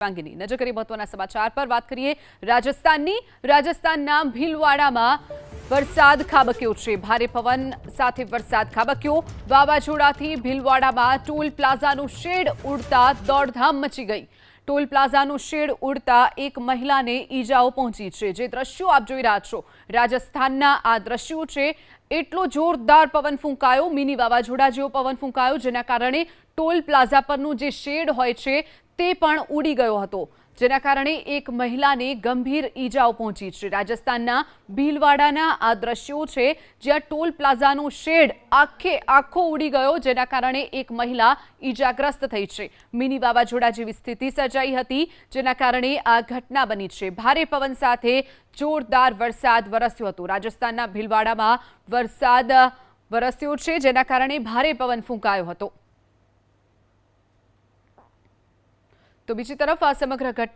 વાંગીની નજર કરી મહત્વના સમાચાર પર વાત કરીએ રાજસ્થાનના ભીલવાડામાં વરસાદ ખાબક્યો છે। ભારે પવન સાથે વરસાદ ખાબક્યો। વાવાઝોડાથી ભીલવાડામાં ટોલ પ્લાઝાનું શેડ ઉડતા દોડધામ મચી ગઈ। ટોલ પ્લાઝાનું શેડ ઉડતા એક મહિલાને ઈજાઓ પહોંચી છે। જે દ્રશ્યો આપ જોઈ રહ્યા છો રાજસ્થાનના આ દ્રશ્યો છે। એટલો જોરદાર પવન ફૂંકાયો, મિની વાવાઝોડા જેવો પવન ફૂંકાયો, જેના કારણે ટોલ પ્લાઝા પરનું જે શેડ હોય છે તે પણ ઉડી ગયો હતો, જેના કારણે એક મહિલાને ગંભીર ઈજાઓ પહોંચી છે। રાજસ્થાનના ભીલવાડાના આ દ્રશ્યો છે, જ્યાં ટોલ પ્લાઝાનો શેડ આખો ઉડી ગયો, જેના કારણે એક મહિલા ઈજાગ્રસ્ત થઈ છે। મિની વાવાઝોડા જેવી સ્થિતિ સર્જાઈ હતી, જેના કારણે આ ઘટના બની છે। ભારે પવન સાથે જોરદાર વરસાદ વરસ્યો હતો। રાજસ્થાનના ભીલવાડામાં વરસાદ વરસ્યો છે, જેના કારણે ભારે પવન ફૂંકાયો હતો। તો બીજી તરફ આ સમગ્ર ઘટના